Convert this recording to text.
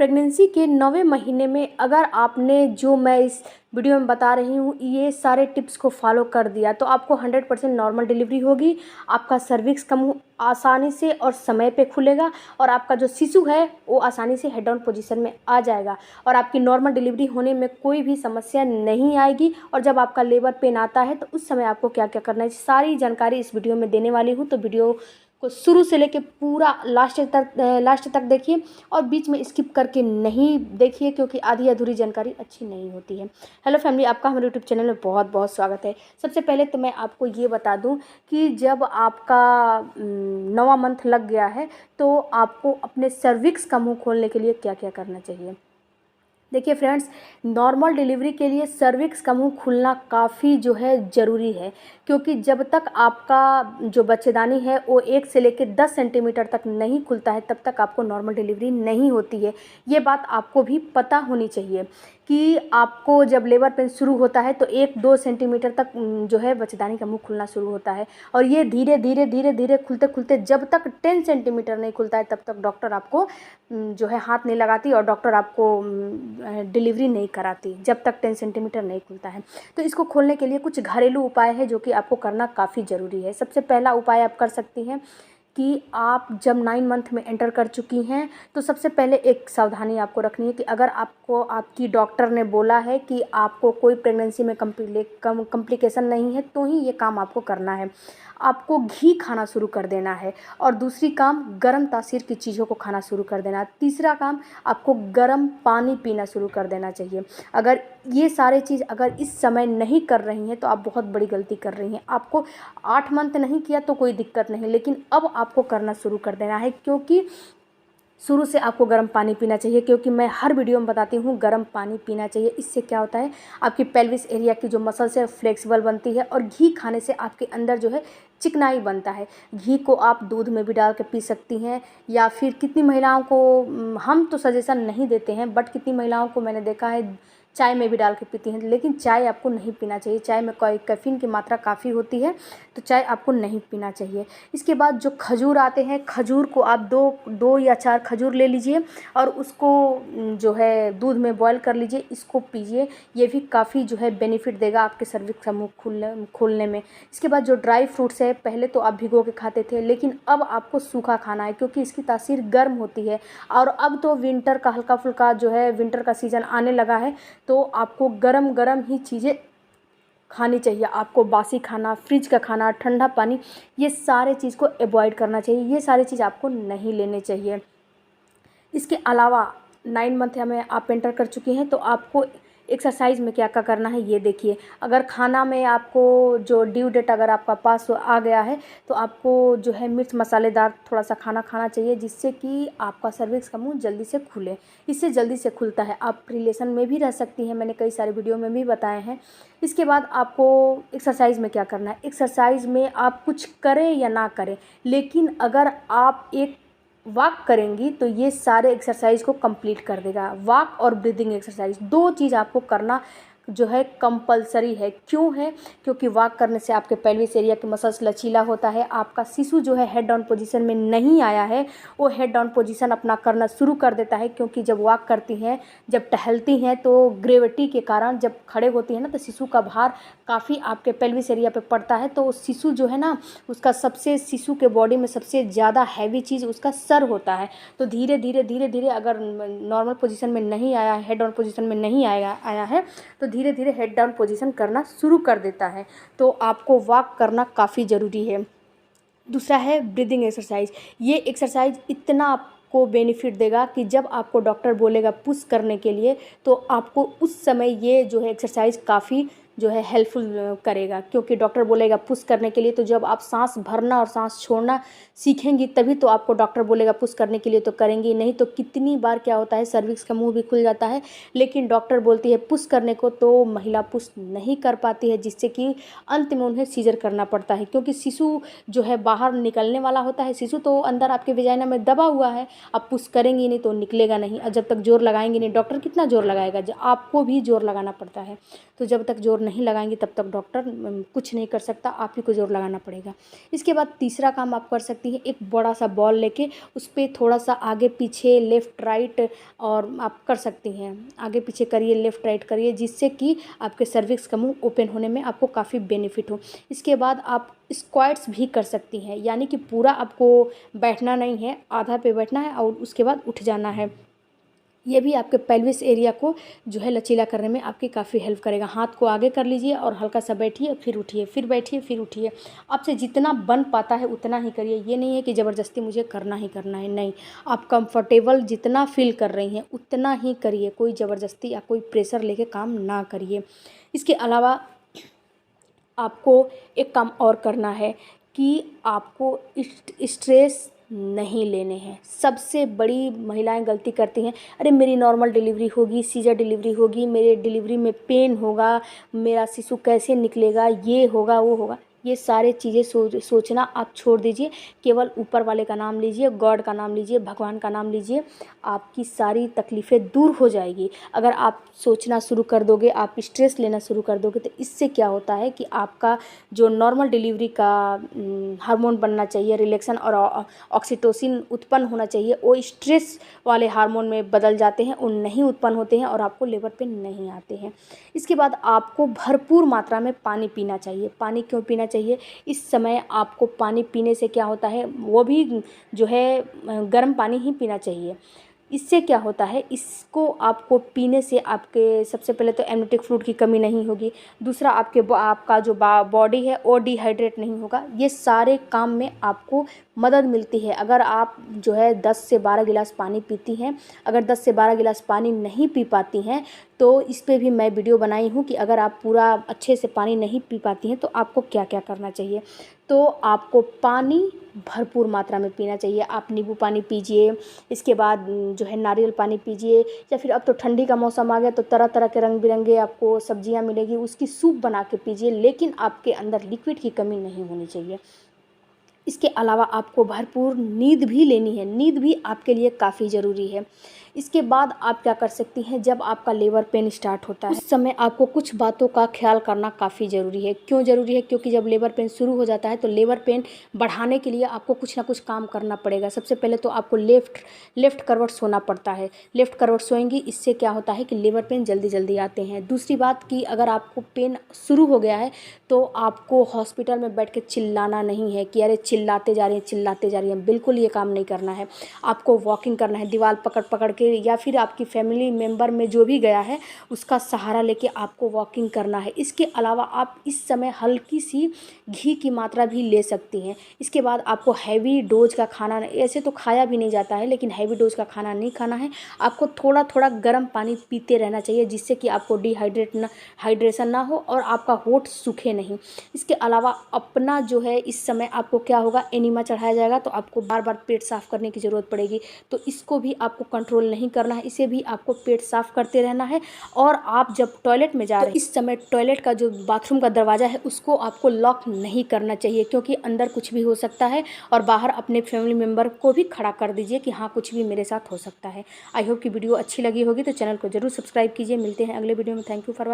Pregnancy के 9वें महीने में अगर आपने जो मैं इस वीडियो में बता रही हूँ ये सारे टिप्स को फॉलो कर दिया तो आपको 100% नॉर्मल डिलीवरी होगी। आपका सर्विक्स कम आसानी से और समय पे खुलेगा और आपका जो शिशु है वो आसानी से हेड डाउन पोजीशन में आ जाएगा और आपकी नॉर्मल डिलीवरी होने में कोई भी समस्या नहीं आएगी। और जब आपका लेबर पेन आता है तो उस समय आपको क्या क्या करना है, सारी जानकारी इस वीडियो में देने वाली हूँ। तो वीडियो को शुरू से लेके पूरा लास्ट तक देखिए और बीच में स्किप करके नहीं देखिए क्योंकि आधी अधूरी जानकारी अच्छी नहीं होती है। हेलो फैमिली, आपका हमारे यूट्यूब चैनल में बहुत बहुत स्वागत है। सबसे पहले तो मैं आपको ये बता दूं कि जब आपका 9वां मंथ लग गया है तो आपको अपने सर्विक्स का मुंह खोलने के लिए क्या क्या करना चाहिए। देखिए फ्रेंड्स, नॉर्मल डिलीवरी के लिए सर्विक्स का मुंह खुलना काफ़ी जो है ज़रूरी है क्योंकि जब तक आपका जो बच्चेदानी है वो 1 से लेकर 10 सेंटीमीटर तक नहीं खुलता है तब तक आपको नॉर्मल डिलीवरी नहीं होती है। ये बात आपको भी पता होनी चाहिए कि आपको जब लेबर पेन शुरू होता है तो 1-2 सेंटीमीटर तक जो है बच्चेदानी का मुंह खुलना शुरू होता है और ये धीरे धीरे धीरे धीरे खुलते खुलते जब तक 10 सेंटीमीटर नहीं खुलता है तब तक डॉक्टर आपको जो है हाथ नहीं लगाती और डॉक्टर आपको डिलीवरी नहीं कराती जब तक 10 सेंटीमीटर नहीं खुलता है। तो इसको खोलने के लिए कुछ घरेलू उपाय है जो कि आपको करना काफ़ी ज़रूरी है। सबसे पहला उपाय आप कर सकती हैं कि आप जब 9 मंथ में एंटर कर चुकी हैं तो सबसे पहले एक सावधानी आपको रखनी है कि अगर आपको आपकी डॉक्टर ने बोला है कि आपको कोई प्रेगनेंसी में कॉम्प्लिकेशन नहीं है तो ही ये काम आपको करना है। आपको घी खाना शुरू कर देना है और दूसरी काम गर्म तासीर की चीज़ों को खाना शुरू कर देना है। तीसरा काम आपको गर्म पानी पीना शुरू कर देना चाहिए। अगर ये सारे चीज़ अगर इस समय नहीं कर रही हैं तो आप बहुत बड़ी गलती कर रही हैं। आपको 8 मंथ नहीं किया तो कोई दिक्कत नहीं, लेकिन अब आपको करना शुरू कर देना है क्योंकि शुरू से आपको गर्म पानी पीना चाहिए क्योंकि मैं हर वीडियो में बताती हूँ गर्म पानी पीना चाहिए। इससे क्या होता है, आपकी पेल्विस एरिया की जो मसल्स है फ्लेक्सिबल बनती है और घी खाने से आपके अंदर जो है चिकनाई बनता है। घी को आप दूध में भी डाल के पी सकती हैं या फिर कितनी महिलाओं को हम तो सजेशन नहीं देते हैं बट कितनी महिलाओं को मैंने देखा है चाय में भी डाल के पीती हैं, लेकिन चाय आपको नहीं पीना चाहिए। चाय में कैफ़ीन की मात्रा काफ़ी होती है तो चाय आपको नहीं पीना चाहिए। इसके बाद जो खजूर आते हैं, खजूर को आप दो या 4 खजूर ले लीजिए और उसको जो है दूध में बॉयल कर लीजिए, इसको पीजिए। ये भी काफ़ी जो है बेनिफिट देगा आपके सर्विक्स का मुंह खोलने में। इसके बाद जो ड्राई फ्रूट्स है, पहले तो आप भिगो के खाते थे लेकिन अब आपको सूखा खाना है क्योंकि इसकी तासीर गर्म होती है और अब तो विंटर का हल्का फुल्का जो है विंटर का सीज़न आने लगा है तो आपको गरम गरम ही चीज़ें खानी चाहिए। आपको बासी खाना, फ्रिज का खाना, ठंडा पानी, ये सारे चीज़ को अवॉइड करना चाहिए। ये सारी चीज़ आपको नहीं लेने चाहिए। इसके अलावा 9 मंथ में आप एंटर कर चुकी हैं तो आपको एक्सरसाइज में क्या क्या करना है ये देखिए। अगर खाना में आपको जो ड्यू डेट अगर आपका पास आ गया है तो आपको जो है मिर्च मसालेदार थोड़ा सा खाना खाना चाहिए जिससे कि आपका सर्विक्स का मुंह जल्दी से खुले। इससे जल्दी से खुलता है। आप रिलेशन में भी रह सकती हैं, मैंने कई सारे वीडियो में भी बताए हैं। इसके बाद आपको एक्सरसाइज में क्या करना है, एक्सरसाइज में आप कुछ करें या ना करें लेकिन अगर आप एक वॉक करेंगी तो ये सारे एक्सरसाइज को कंप्लीट कर देगा। वॉक और ब्रीदिंग एक्सरसाइज 2 चीज़ आपको करना जो है कंपलसरी है। क्यों है, क्योंकि वॉक करने से आपके पेल्विस एरिया के मसल्स लचीला होता है। आपका शिशु जो है हेड डाउन पोजीशन में नहीं आया है वो हेड डाउन पोजीशन अपना करना शुरू कर देता है क्योंकि जब वॉक करती हैं, जब टहलती हैं तो ग्रेविटी के कारण जब खड़े होती हैं ना तो शिशु का भार काफ़ी आपके पेल्विस एरिया पे पड़ता है। तो शिशु जो है ना उसका शिशु के बॉडी में सबसे ज़्यादा हैवी चीज़ उसका सर होता है। तो धीरे धीरे धीरे धीरे अगर नॉर्मल पोजीशन में नहीं आया, हेड डाउन पोजीशन में नहीं आया है तो धीरे धीरे हेड डाउन पोजीशन करना शुरू कर देता है। तो आपको वॉक करना काफ़ी ज़रूरी है। दूसरा है ब्रीदिंग एक्सरसाइज। ये एक्सरसाइज इतना आपको बेनिफिट देगा कि जब आपको डॉक्टर बोलेगा पुश करने के लिए तो आपको उस समय ये जो है एक्सरसाइज काफ़ी जो है हेल्पफुल करेगा क्योंकि डॉक्टर बोलेगा पुश करने के लिए। तो जब आप सांस भरना और सांस छोड़ना सीखेंगी तभी तो आपको डॉक्टर बोलेगा पुश करने के लिए तो करेंगी। नहीं तो कितनी बार क्या होता है सर्विक्स का मुंह भी खुल जाता है लेकिन डॉक्टर बोलती है पुश करने को तो महिला पुश नहीं कर पाती है जिससे कि अंत में उन्हें सीजर करना पड़ता है क्योंकि शिशु जो है बाहर निकलने वाला होता है। शिशु तो अंदर आपके वेजाइना में दबा हुआ है, आप पुश करेंगी नहीं तो निकलेगा नहीं और जब तक जोर लगाएंगे नहीं, डॉक्टर कितना जोर लगाएगा, आपको भी जोर लगाना पड़ता है। तो जब तक जोर नहीं लगाएंगे तब तक डॉक्टर कुछ नहीं कर सकता, आप ही को ज़ोर लगाना पड़ेगा। इसके बाद तीसरा काम आप कर सकती हैं, एक बड़ा सा बॉल लेके उस पर थोड़ा सा आगे पीछे लेफ़्ट राइट और आप कर सकती हैं, आगे पीछे करिए, लेफ़्ट राइट करिए, जिससे कि आपके सर्विक्स का मुंह ओपन होने में आपको काफ़ी बेनिफिट हो। इसके बाद आप स्क्वाट्स भी कर सकती हैं, यानी कि पूरा आपको बैठना नहीं है, आधा पे बैठना है और उसके बाद उठ जाना है। ये भी आपके पेल्विस एरिया को जो है लचीला करने में आपकी काफ़ी हेल्प करेगा। हाथ को आगे कर लीजिए और हल्का सा बैठिए, फिर उठिए, फिर बैठिए, फिर उठिए। आपसे जितना बन पाता है उतना ही करिए। ये नहीं है कि ज़बरदस्ती मुझे करना ही करना है, नहीं। आप कंफर्टेबल जितना फील कर रही हैं उतना ही करिए, कोई ज़बरदस्ती या कोई प्रेशर लेके काम ना करिए। इसके अलावा आपको एक काम और करना है कि आपको स्ट्रेस नहीं लेने हैं। सबसे बड़ी महिलाएं गलती करती हैं, अरे मेरी नॉर्मल डिलीवरी होगी, सीजर डिलीवरी होगी, मेरे डिलीवरी में पेन होगा, मेरा शिशु कैसे निकलेगा, ये होगा वो होगा। ये सारे चीज़ें सोचना आप छोड़ दीजिए। केवल ऊपर वाले का नाम लीजिए, गॉड का नाम लीजिए, भगवान का नाम लीजिए, आपकी सारी तकलीफ़ें दूर हो जाएगी। अगर आप सोचना शुरू कर दोगे, आप स्ट्रेस लेना शुरू कर दोगे, तो इससे क्या होता है कि आपका जो नॉर्मल डिलीवरी का हार्मोन बनना चाहिए, रिलैक्सन और ऑक्सीटोसिन उत्पन्न होना चाहिए, वो स्ट्रेस वाले हार्मोन में बदल जाते हैं, वो नहीं उत्पन्न होते हैं और आपको लेबर पेन नहीं आते हैं। इसके बाद आपको भरपूर मात्रा में पानी पीना चाहिए। पानी क्यों पीना चाहिए? इस समय आपको पानी पीने से क्या होता है, वो भी जो है गर्म पानी ही पीना चाहिए। इससे क्या होता है, इसको आपको पीने से आपके सबसे पहले तो एमनियोटिक फ्लूइड की कमी नहीं होगी, दूसरा आपका जो बॉडी है वो डिहाइड्रेट नहीं होगा। ये सारे काम में आपको मदद मिलती है। अगर आप जो है 10 से 12 गिलास पानी पीती हैं, अगर 10 से 12 गिलास पानी नहीं पी पाती हैं तो इस पे भी मैं वीडियो बनाई हूँ कि अगर आप पूरा अच्छे से पानी नहीं पी पाती हैं तो आपको क्या क्या करना चाहिए। तो आपको पानी भरपूर मात्रा में पीना चाहिए। आप नींबू पानी पीजिए, इसके बाद जो है नारियल पानी पीजिए, या फिर अब तो ठंडी का मौसम आ गया तो तरह तरह के रंग बिरंगे आपको सब्जियां मिलेगी, उसकी सूप बना के पीजिए, लेकिन आपके अंदर लिक्विड की कमी नहीं होनी चाहिए। इसके अलावा आपको भरपूर नींद भी लेनी है, नींद भी आपके लिए काफ़ी ज़रूरी है। इसके बाद आप क्या कर सकती हैं, जब आपका लेबर पेन स्टार्ट होता है उस समय आपको कुछ बातों का ख्याल करना काफ़ी ज़रूरी है। क्यों ज़रूरी है? क्योंकि जब लेबर पेन शुरू हो जाता है तो लेबर पेन बढ़ाने के लिए आपको कुछ ना कुछ काम करना पड़ेगा। सबसे पहले तो आपको लेफ़्ट करवट सोना पड़ता है। लेफ़्ट करवट सोएंगी, इससे क्या होता है कि लेबर पेन जल्दी जल्दी आते हैं। दूसरी बात कि अगर आपको पेन शुरू हो गया है तो आपको हॉस्पिटल में बैठ के चिल्लाना नहीं है कि अरे चिल्लाते जा रही हैं, चिल्लाते जा रही हैं। बिल्कुल ये काम नहीं करना है। आपको वॉकिंग करना है, दीवार पकड़ पकड़ के, या फिर आपकी फैमिली मेम्बर में जो भी गया है उसका सहारा लेके आपको वॉकिंग करना है। इसके अलावा आप इस समय हल्की सी घी की मात्रा भी ले सकती हैं। इसके बाद आपको हैवी डोज का खाना, ऐसे तो खाया भी नहीं जाता है, लेकिन हैवी डोज का खाना नहीं खाना है। आपको थोड़ा थोड़ा गर्म पानी पीते रहना चाहिए, जिससे कि आपको हाइड्रेशन ना हो और आपका होठ सूखे नहीं। इसके अलावा अपना जो है इस समय आपको क्या होगा, एनीमा चढ़ाया जाएगा तो आपको बार बार पेट साफ़ करने की ज़रूरत पड़ेगी, तो इसको भी आपको कंट्रोल नहीं करना है, इसे भी आपको पेट साफ़ करते रहना है। और आप जब टॉयलेट में जा रहे हैं इस समय टॉयलेट का जो बाथरूम का दरवाज़ा है उसको आपको लॉक नहीं करना चाहिए, क्योंकि अंदर कुछ भी हो सकता है। और बाहर अपने फैमिली मेम्बर को भी खड़ा कर दीजिए कि हाँ कुछ भी मेरे साथ हो सकता है। आई होप कि वीडियो अच्छी लगी होगी, तो चैनल को जरूर सब्सक्राइब कीजिए। मिलते हैं अगले वीडियो में। Thank you for watching.